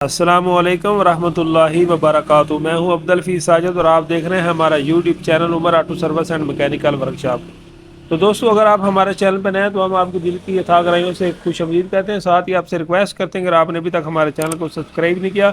अस्सलामुअलैकुम वरहमतुल्लाहि वबरकातुहू। मैं हूं अब्दुल फीस साजिद और आप देख रहे हैं हमारा YouTube channel Umar auto service and mechanical workshop. तो दोस्तों, अगर आप हमारे चैनल पर नए हैं तो हम आपकी दिल की यथाह गहराइयों से खुशअमदीद कहते हैं। साथ ही आपसे रिक्वेस्ट करते हैं, अगर आपने अभी तक हमारे चैनल को सब्सक्राइब नहीं किया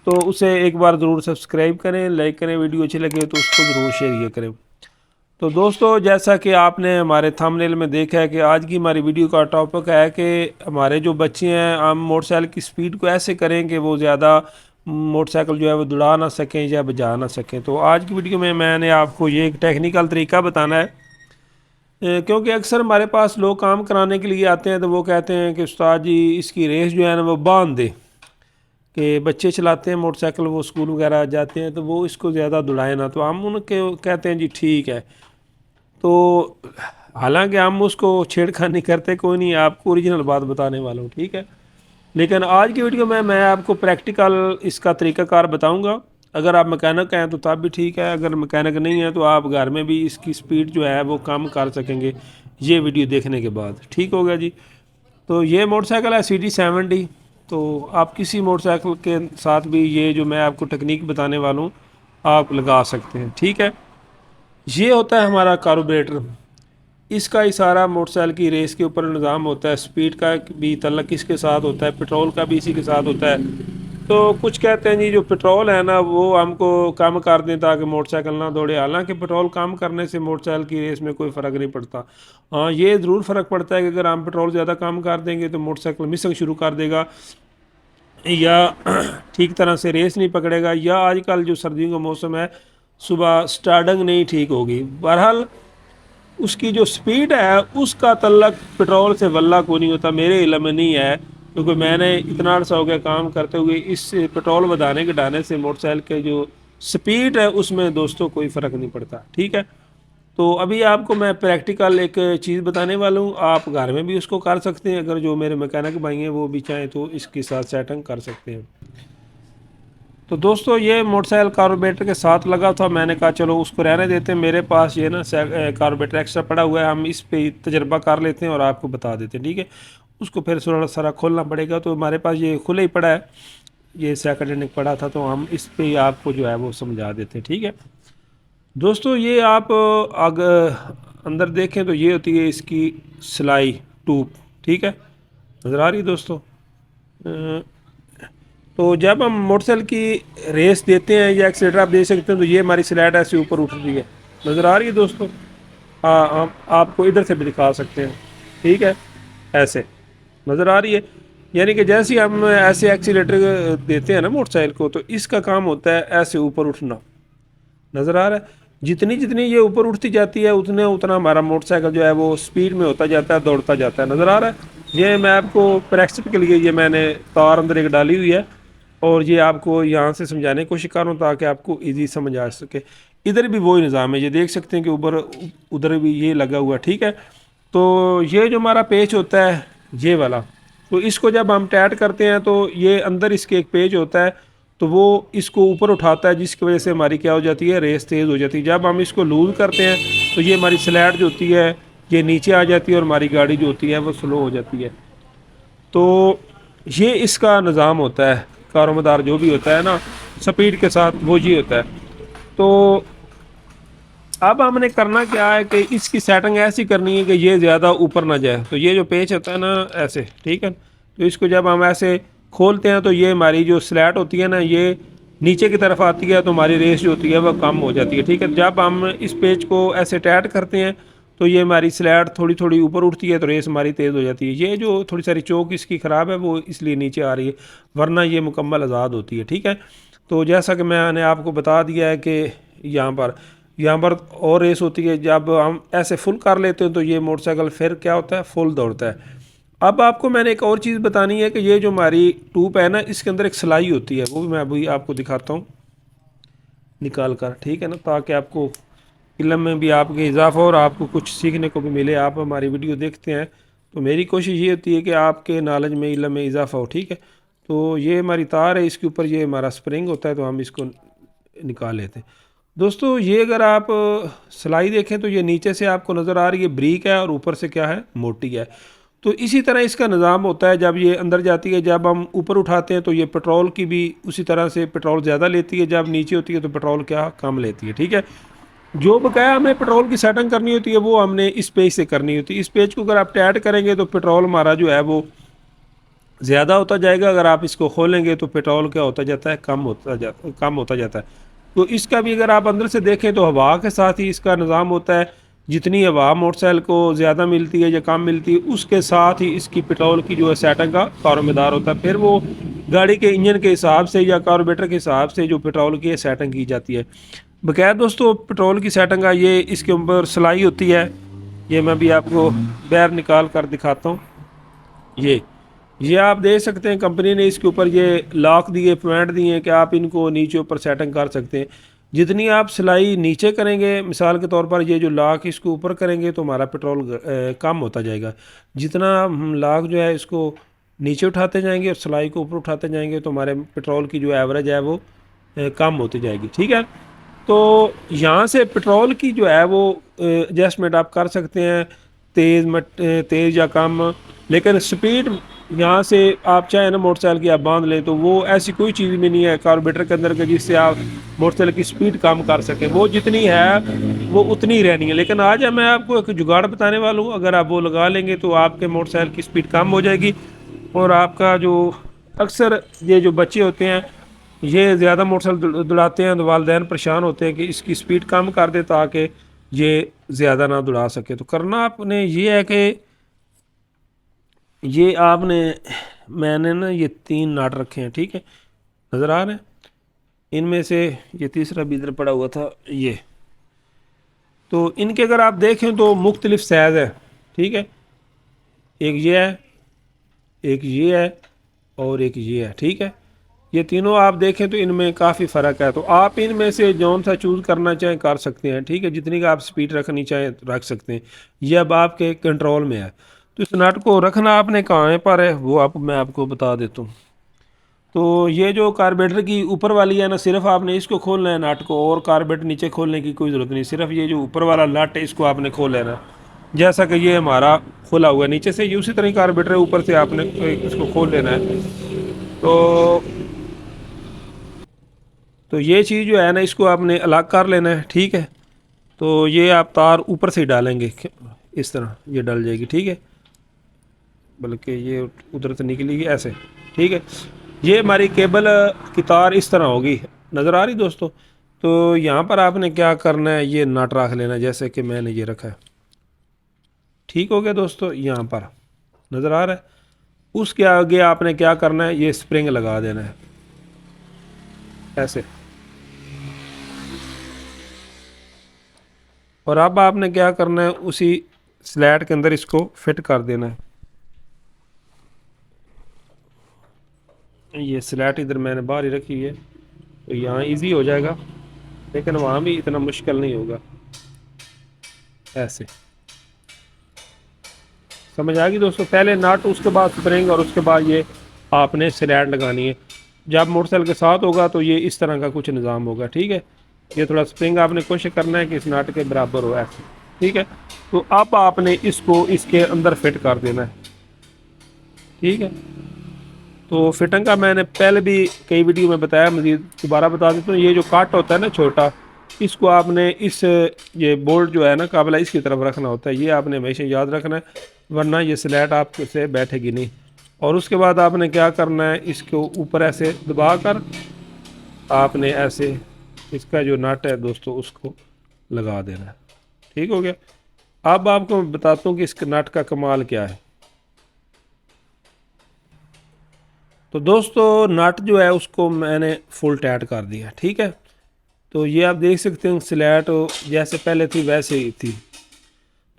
तो उसे एक बार ज़रूर सब्सक्राइब करें, लाइक करें, वीडियो अच्छी लगे तो उसको ज़रूर शेयर करें। तो दोस्तों, जैसा कि आपने हमारे थंबनेल में देखा है कि आज की हमारी वीडियो का टॉपिक है कि हमारे जो बच्चे हैं हम मोटरसाइकिल की स्पीड को ऐसे करें कि वो ज़्यादा मोटरसाइकिल जो है वो दौड़ा ना सकें या बजा ना सकें। तो आज की वीडियो में मैंने आपको ये एक टेक्निकल तरीका बताना है। क्योंकि अक्सर हमारे पास लोग काम कराने के लिए आते हैं तो वो कहते हैं कि उस्ताद जी इसकी रेस जो है ना वो बांध दे, कि बच्चे चलाते हैं मोटरसाइकिल, वो स्कूल वगैरह जाते हैं तो वो इसको ज़्यादा दौड़ाए ना। तो हम उनके कहते हैं जी ठीक है। तो हालांकि हम उसको छेड़खानी करते कोई नहीं, आपको ओरिजिनल बात बताने वाला हूँ, ठीक है। लेकिन आज की वीडियो में मैं आपको प्रैक्टिकल इसका तरीक़ाकार बताऊंगा। अगर आप मैकेनिक हैं तो तब भी ठीक है, अगर मैकेनिक नहीं है तो आप घर में भी इसकी स्पीड जो है वो कम कर सकेंगे ये वीडियो देखने के बाद। ठीक हो गया जी। तो ये मोटरसाइकिल है CD70। तो आप किसी मोटरसाइकिल के साथ भी ये जो मैं आपको टेक्निक बताने वाला हूँ आप लगा सकते हैं, ठीक है। ये होता है हमारा कार्बोरेटर। इसका ही सारा मोटरसाइकिल की रेस के ऊपर निज़ाम होता है। स्पीड का भी तल्लक इसके साथ होता है, पेट्रोल का भी इसी के साथ होता है। तो कुछ कहते हैं जी जो पेट्रोल है ना वो हमको कम कर दें ताकि मोटरसाइकिल ना दौड़े। हालांकि पेट्रोल कम करने से मोटरसाइकिल की रेस में कोई फ़र्क नहीं पड़ता। हाँ, ये ज़रूर फ़र्क पड़ता है कि अगर हम पेट्रोल ज़्यादा कम कर देंगे तो मोटरसाइकिल मिसिंग शुरू कर देगा, या ठीक तरह से रेस नहीं पकड़ेगा, या आजकल जो सर्दियों का मौसम है सुबह स्टार्टिंग नहीं ठीक होगी। बहरहाल उसकी जो स्पीड है उसका तल्लक पेट्रोल से वल्ला को नहीं होता, मेरे इल्म में नहीं है। क्योंकि मैंने इतना अर्सा हो गया काम करते हुए, इस पेट्रोल बढ़ाने घटाने से मोटरसाइकिल के जो स्पीड है उसमें दोस्तों कोई फ़र्क नहीं पड़ता, ठीक है। तो अभी आपको मैं प्रैक्टिकल एक चीज़ बताने वाला हूँ, आप घर में भी उसको कर सकते हैं। अगर जो मेरे मैकेनिक भाई हैं वो भी चाहें तो इसके साथ सेटिंग कर सकते हैं। तो दोस्तों, ये मोटरसाइकिल कार्बोरेटर के साथ लगा था, मैंने कहा चलो उसको रहने देते हैं। मेरे पास ये ना कार्बोरेटर एक्स्ट्रा पड़ा हुआ है, हम इस पे तजर्बा कर लेते हैं और आपको बता देते हैं, ठीक है। उसको फिर थोड़ा सारा खोलना पड़ेगा, तो हमारे पास ये खुला ही पड़ा है, ये सेकंड हैंड पड़ा था, तो हम इस पे आपको जो है वो समझा देते हैं, ठीक है। दोस्तों, ये आप अंदर देखें तो ये होती है इसकी सिलाई ट्यूब, ठीक है। नज़र आ रही है दोस्तों। तो जब हम मोटरसाइकिल की रेस देते हैं या एक्सीटर आप दे सकते हैं तो ये हमारी स्लाइड ऐसे ऊपर उठ रही है, नज़र आ रही है दोस्तों। हाँ, हम आपको इधर से भी दिखा सकते हैं, ठीक है, ऐसे नज़र आ रही है। यानी कि जैसे ही हम ऐसे एक्सीलेटर देते हैं ना मोटरसाइकिल को, तो इसका काम होता है ऐसे ऊपर उठना, नज़र आ रहा है। जितनी जितनी ये ऊपर उठती जाती है उतने उतना हमारा मोटरसाइकिल जो है वो स्पीड में होता जाता है, दौड़ता जाता है, नज़र आ रहा है। ये मैं आपको प्रैक्टिस के लिए ये मैंने तार अंदर एक डाली हुई है और ये आपको यहाँ से समझाने की कोशिश कर रहा हूँ ताकि आपको इजी समझ आ सके। इधर भी वही निज़ाम है, ये देख सकते हैं कि ऊपर उधर भी ये लगा हुआ है, ठीक है। तो ये जो हमारा पेच होता है ये वाला, तो इसको जब हम टाइट करते हैं तो ये अंदर इसके एक पेच होता है, तो वो इसको ऊपर उठाता है, जिसकी वजह से हमारी क्या हो जाती है, रेस तेज़ हो जाती है। जब हम इसको लूज़ करते हैं तो ये हमारी स्लाइड जो होती है ये नीचे आ जाती है और हमारी गाड़ी जो होती है वो स्लो हो जाती है। तो ये इसका निज़ाम होता है, कारोमदार जो भी होता है ना स्पीड के साथ, वो ये होता है। तो अब हमने करना क्या है कि इसकी सेटिंग ऐसी करनी है कि ये ज़्यादा ऊपर ना जाए। तो ये जो पेच होता है ना ऐसे, ठीक है, तो इसको जब हम ऐसे खोलते हैं तो ये हमारी जो स्लैट होती है ना ये नीचे की तरफ आती है, तो हमारी रेस जो होती है वह कम हो जाती है, ठीक है। जब हम इस पेच को ऐसे टाइट करते हैं तो ये हमारी स्लैट थोड़ी थोड़ी ऊपर उठती है, तो रेस हमारी तेज़ हो जाती है। ये जो थोड़ी सारी चौक इसकी ख़राब है वो इसलिए नीचे आ रही है, वरना ये मुकम्मल आज़ाद होती है, ठीक है। तो जैसा कि मैंने आपको बता दिया है कि यहाँ पर और रेस होती है। जब हम ऐसे फुल कर लेते हैं तो ये मोटरसाइकिल फिर क्या होता है, फुल दौड़ता है। अब आपको मैंने एक और चीज़ बतानी है कि ये जो हमारी ट्यूब है ना इसके अंदर एक सिलाई होती है, वो भी मैं अभी आपको दिखाता हूँ निकाल कर, ठीक है ना, ताकि आपको इल्म में भी आपके इजाफा और आपको कुछ सीखने को भी मिले। आप हमारी वीडियो देखते हैं तो मेरी कोशिश ये होती है कि आपके नॉलेज में, इल्म में इजाफा हो, ठीक है। तो ये हमारी तार है, इसके ऊपर ये हमारा स्प्रिंग होता है, तो हम इसको निकाल लेते हैं। दोस्तों, ये अगर आप सिलाई देखें तो ये नीचे से आपको नज़र आ रही है ब्रीक है और ऊपर से क्या है, मोटी है। तो इसी तरह इसका निज़ाम होता है। जब ये अंदर जाती है, जब हम ऊपर उठाते हैं तो ये पेट्रोल की भी उसी तरह से पेट्रोल ज़्यादा लेती है, जब नीचे होती है तो पेट्रोल क्या कम लेती है। ठीक है, जो बकाया हमें पेट्रोल की सेटिंग करनी होती है वो हमने इस पेज से करनी होती है। इस पेज को अगर आप टैट करेंगे तो पेट्रोल हमारा जो है वो ज़्यादा होता जाएगा, अगर आप इसको खोलेंगे तो पेट्रोल क्या होता जाता है, कम होता जाता है। तो इसका भी अगर आप अंदर से देखें तो हवा के साथ ही इसका निज़ाम होता है। जितनी हवा मोटरसाइकिल को ज़्यादा मिलती है या कम मिलती है, उसके साथ ही इसकी पेट्रोल की जो है सेटिंग का दारोमदार होता है। फिर वो गाड़ी के इंजन के हिसाब से या कार्बोरेटर के हिसाब से जो पेट्रोल की सेटिंग की जाती है। बकाया दोस्तों पेट्रोल की सेटिंग का ये इसके ऊपर सिलाई होती है। ये मैं भी आपको बाहर निकाल कर दिखाता हूँ। ये आप देख सकते हैं, कंपनी ने इसके ऊपर ये लॉक दिए, पॉइंट दिए हैं कि आप इनको नीचे ऊपर सेटिंग कर सकते हैं। जितनी आप सिलाई नीचे करेंगे, मिसाल के तौर पर ये जो लॉक इसको ऊपर करेंगे तो हमारा पेट्रोल कम होता जाएगा। जितना हम लॉक जो है इसको नीचे उठाते जाएंगे और सिलाई को ऊपर उठाते जाएंगे तो हमारे पेट्रोल की जो एवरेज है वो कम होती जाएगी। ठीक है, तो यहाँ से पेट्रोल की जो है वो एडजस्टमेंट आप कर सकते हैं, तेज़ या कम। लेकिन स्पीड यहाँ से आप चाहे ना मोटरसाइकिल की आप बांध लें तो वो ऐसी कोई चीज़ भी नहीं है कार्बोरेटर के अंदर के जिससे आप मोटरसाइकिल की स्पीड कम कर सकें। वो जितनी है वो उतनी ही रहनी है। लेकिन आज मैं आपको एक जुगाड़ बताने वाला हूँ, अगर आप वो लगा लेंगे तो आपके मोटरसाइकिल की स्पीड कम हो जाएगी। और आपका जो अक्सर ये जो बच्चे होते हैं ये ज़्यादा मोटरसाइकिल दौड़ाते हैं तो वालिदैन परेशान होते हैं कि इसकी स्पीड कम कर दे ताकि ये ज़्यादा ना दौड़ा सके। तो करना आपने ये है कि ये मैंने ना ये 3 नाट रखे हैं। ठीक है, नज़र आ रहे हैं, इनमें से ये तीसरा भी इधर पड़ा हुआ था ये। तो इनके अगर आप देखें तो मुख्तलिफ साइज़ है। ठीक है, एक ये है, एक ये है और एक ये है। ठीक है, ये तीनों आप देखें तो इनमें काफ़ी फ़र्क है। तो आप इनमें से जौन सा चूज़ करना चाहें कर सकते हैं। ठीक है, जितनी का आप स्पीड रखनी चाहें रख सकते हैं, ये अब आपके कंट्रोल में है। तो इस नट को रखना आपने कहाँ पर है वो मैं आपको बता देता हूँ। तो ये जो कार्बोरेटर की ऊपर वाली है ना, सिर्फ आपने इसको खोलना है नट को, और कार्बोरेटर नीचे खोलने की कोई ज़रूरत नहीं। सिर्फ ये जो ऊपर वाला नट है इसको आपने खोल लेना। जैसा कि ये हमारा खुला हुआ है नीचे से, ये उसी तरह कार्बोरेटर ऊपर से आपने इसको खोल लेना है। तो ये चीज़ जो है ना इसको आपने अलग कर लेना है। ठीक है, तो ये आप तार ऊपर से ही डालेंगे, इस तरह ये डल जाएगी। ठीक है, बल्कि ये उधर से निकलेगी ऐसे। ठीक है, ये हमारी केबल की तार इस तरह होगी, नज़र आ रही दोस्तों। तो यहाँ पर आपने क्या करना है, ये नट रख लेना है जैसे कि मैंने ये रखा है। ठीक हो गया दोस्तों, यहाँ पर नज़र आ रहा है। उसके आगे आपने क्या करना है, ये स्प्रिंग लगा देना है ऐसे। और अब आपने क्या करना है, उसी स्लैट के अंदर इसको फिट कर देना है। ये स्लैट इधर मैंने बाहर ही रखी है तो यहाँ इजी हो जाएगा, लेकिन वहाँ भी इतना मुश्किल नहीं होगा। ऐसे समझ आ गई दोस्तों, पहले नट, उसके बाद स्प्रिंग और उसके बाद ये आपने स्लैट लगानी है। जब मोटरसाइकिल के साथ होगा तो ये इस तरह का कुछ निज़ाम होगा। ठीक है, ये थोड़ा स्प्रिंग आपने कोशिश करना है कि इस नट के बराबर हो ऐसे। ठीक है, तो अब आपने इसको इसके अंदर फिट कर देना है। ठीक है, तो फिटिंग का मैंने पहले भी कई वीडियो में बताया, मज़ीद दोबारा बता देता हूँ। ये जो कट होता है ना छोटा, इसको आपने ये बोल्ट जो है ना काबला इसकी तरफ रखना होता है। ये आपने हमेशा याद रखना है, वरना ये स्लैट आपसे बैठेगी नहीं। और उसके बाद आपने क्या करना है, इसको ऊपर ऐसे दबा कर आपने ऐसे इसका जो नट है दोस्तों उसको लगा देना है। ठीक हो गया। अब आपको मैं बताता हूँ कि इस नट का कमाल क्या है। तो दोस्तों नट जो है उसको मैंने फुल टाइट कर दिया। ठीक है, तो ये आप देख सकते हैं स्लैट जैसे पहले थी वैसे ही थी।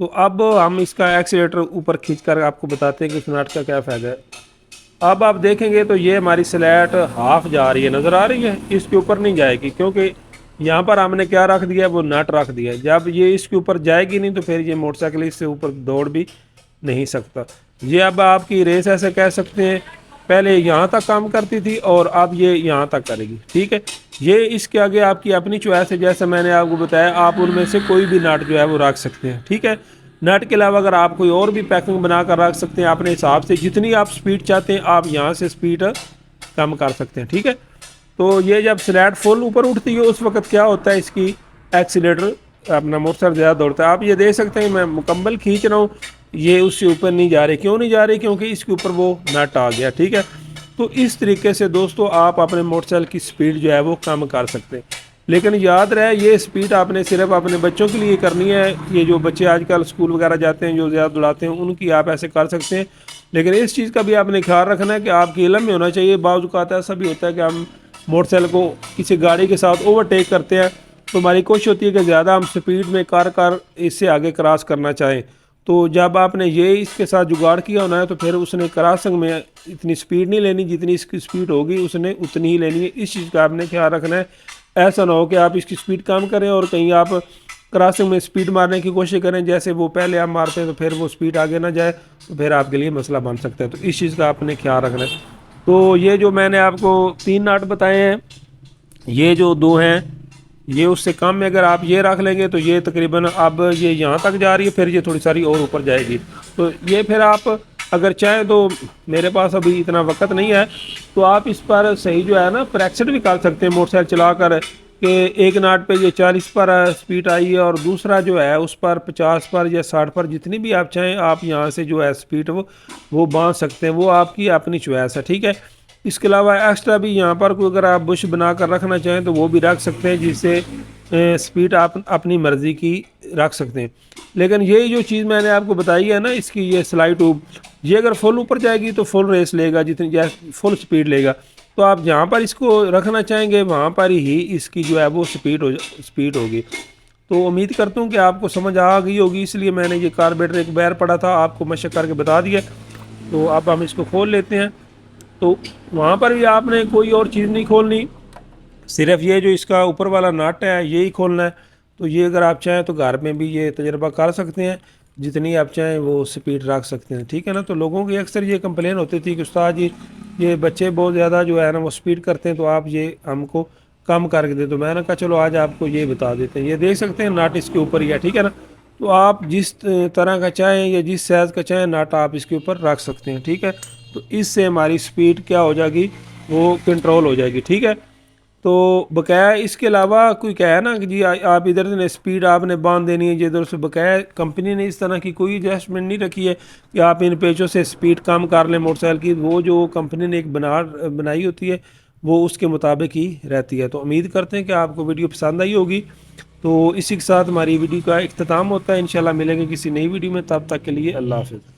तो अब हम इसका एक्सीलेटर ऊपर खींच कर आपको बताते हैं कि इस नट का क्या फ़ायदा है। अब आप देखेंगे तो ये हमारी स्लैट हाफ जा रही है, नज़र आ रही है, इसके ऊपर नहीं जाएगी क्योंकि यहाँ पर हमने क्या रख दिया, वो नट रख दिया। जब ये इसके ऊपर जाएगी नहीं तो फिर ये मोटरसाइकिल इससे ऊपर दौड़ भी नहीं सकता। ये अब आपकी रेस ऐसे कह सकते हैं, पहले यहाँ तक काम करती थी और अब ये यहाँ तक करेगी। ठीक है, ये इसके आगे आपकी अपनी चॉइस है, जैसे मैंने आपको बताया आप उनमें से कोई भी नट जो है वो रख सकते हैं। ठीक है, नट के अलावा अगर आप कोई और भी पैकिंग बना कर रख सकते हैं अपने हिसाब से, जितनी आप स्पीड चाहते हैं आप यहाँ से स्पीड कम कर सकते हैं, ठीक है। तो ये जब स्लैट फुल ऊपर उठती है उस वक्त क्या होता है, इसकी एक्सीलेटर अपना मोटरसाइकिल ज़्यादा दौड़ता है। आप ये देख सकते हैं मैं मुकम्मल खींच रहा हूँ, ये उससे ऊपर नहीं जा रही। क्यों नहीं जा रही? क्योंकि इसके ऊपर वो नट आ गया, ठीक है। तो इस तरीके से दोस्तों आप अपने मोटरसाइकिल की स्पीड जो है वो कम कर सकते हैं। लेकिन याद रहे ये स्पीड आपने सिर्फ अपने बच्चों के लिए करनी है। ये जो बच्चे आजकल स्कूल वगैरह जाते हैं जो ज़्यादा दौड़ाते हैं उनकी आप ऐसे कर सकते हैं। लेकिन इस चीज़ का भी आपने ख्याल रखना है कि आपके इल्म में होना चाहिए। बाज़ औक़ात ऐसा भी होता है कि हम मोटरसाइकिल को किसी गाड़ी के साथ ओवरटेक करते हैं तो हमारी कोशिश होती है कि ज़्यादा हम स्पीड में कर इससे आगे क्रॉस करना चाहें। तो जब आपने ये इसके साथ जुगाड़ किया होना है तो फिर उसने क्रॉसिंग में इतनी स्पीड नहीं लेनी, जितनी इसकी स्पीड होगी उसने उतनी ही लेनी है। इस चीज़ का आपने ख्याल रखना है। ऐसा ना हो कि आप इसकी स्पीड कम करें और कहीं आप क्रॉसिंग में स्पीड मारने की कोशिश करें, जैसे वो पहले आप मारते हैं तो फिर वो स्पीड आगे ना जाए, तो फिर आपके लिए मसला बन सकता है। तो इस चीज़ का आपने ख्याल रखना है। तो ये जो मैंने आपको 3 नट बताए हैं, ये जो 2 हैं ये उससे कम में अगर आप ये रख लेंगे तो ये तकरीबन अब ये यहाँ तक जा रही है, फिर ये थोड़ी सारी और ऊपर जाएगी। तो ये फिर आप अगर चाहें तो, मेरे पास अभी इतना वक्त नहीं है, तो आप इस पर सही जो है ना प्रैक्टिस भी कर सकते हैं मोटरसाइकिल चला कर कि एक नाट पे ये 40 पर स्पीड आई है और दूसरा जो है उस पर 50 पर या 60 पर, जितनी भी आप चाहें आप यहाँ से जो है स्पीड वो बांध सकते हैं। वो आपकी अपनी चॉइस है, ठीक है। इसके अलावा एक्स्ट्रा भी यहाँ पर कोई अगर आप बुश बना कर रखना चाहें तो वो भी रख सकते हैं, जिससे स्पीड आप अपनी मर्ज़ी की रख सकते हैं। लेकिन ये जो चीज़ मैंने आपको बताई है ना, इसकी ये स्लाइड ट्यूब, ये अगर फुल ऊपर जाएगी तो फुल रेस लेगा, जितनी जैसे फुल स्पीड लेगा। तो आप जहाँ पर इसको रखना चाहेंगे वहाँ पर ही इसकी जो है वो स्पीड होगी। तो उम्मीद करता हूँ कि आपको समझ आ गई होगी, इसलिए मैंने ये कार्बोरेटर एक बार पढ़ा था आपको मशक करके बता दिया। तो अब हम इसको खोल लेते हैं। तो वहाँ पर भी आपने कोई और चीज़ नहीं खोलनी, सिर्फ ये जो इसका ऊपर वाला नट है यही खोलना है। तो ये अगर आप चाहें तो घर में भी ये तजर्बा कर सकते हैं, जितनी आप चाहें वो स्पीड रख सकते हैं, ठीक है ना। तो लोगों की अक्सर ये कंप्लेन होती थी कि उस्ताद जी ये बच्चे बहुत ज़्यादा जो है ना वो स्पीड करते हैं, तो आप ये हमको कम करके दे। तो मैंने कहा चलो आज आपको ये बता देते हैं। ये देख सकते हैं नट इसके ऊपर ही है, ठीक है ना। तो आप जिस तरह का चाहें या जिस साइज़ का चाहें नट आप इसके ऊपर रख सकते हैं, ठीक है। तो इससे हमारी स्पीड क्या हो जाएगी, वो कंट्रोल हो जाएगी, ठीक है। तो बकाया इसके अलावा कोई क्या है ना कि जी आप इधर से स्पीड आपने बांध देनी है, इधर से बकाया कंपनी ने इस तरह की कोई एडजस्टमेंट नहीं रखी है कि आप इन पेचों से स्पीड कम कर लें मोटरसाइकिल की। वो जो कंपनी ने एक बनाई होती है वो उसके मुताबिक ही रहती है। तो उम्मीद करते हैं कि आपको वीडियो पसंद आई होगी। तो इसी के साथ हमारी वीडियो का इख्तिताम होता है। इंशाल्लाह मिलेंगे किसी नई वीडियो में, तब तक के लिए अल्लाह हाफ़िज़।